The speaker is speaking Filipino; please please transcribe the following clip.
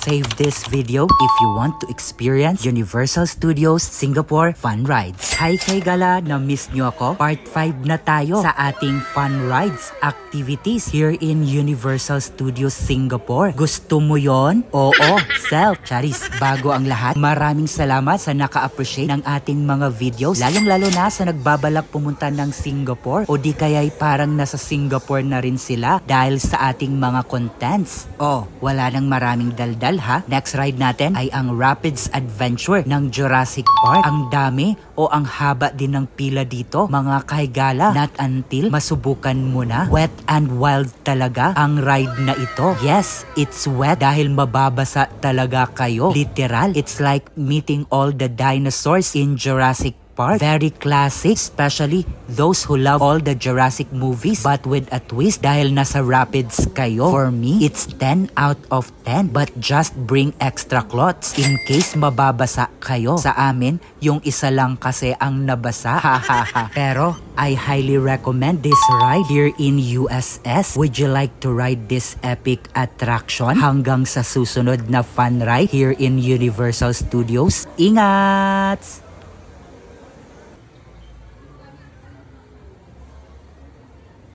Save this video if you want to experience Universal Studios Singapore Fun Rides. Hi kay gala, na-miss nyo ako? Part 5 na tayo sa ating Fun Rides activities here in Universal Studios Singapore. Gusto mo yon? Oo, self, charis. Bago ang lahat, maraming salamat sa naka-appreciate ng ating mga videos. Lalong-lalo na sa nagbabalak pumunta ng Singapore o di kaya'y parang nasa Singapore na rin sila dahil sa ating mga contents. Oh, wala nang maraming daldal ha. Next ride natin ay ang Rapids Adventure ng Jurassic Park. Ang dami o ang haba din ng pila dito, mga kahigala. Not until masubukan mo na. Wet and wild talaga ang ride na ito. Yes, it's wet dahil mababasa talaga kayo. Literal, it's like meeting all the dinosaurs in Jurassic Park. Very classic, especially those who love all the Jurassic movies, but with a twist dahil nasa rapids kayo. For me, it's 10 out of 10, but just bring extra clothes in case mababasa kayo. Sa amin, yung isa lang kasi ang nabasa. Pero I highly recommend this ride here in USS. Would you like to ride this epic attraction? Hanggang sa susunod na fun ride here in Universal Studios. Ingat!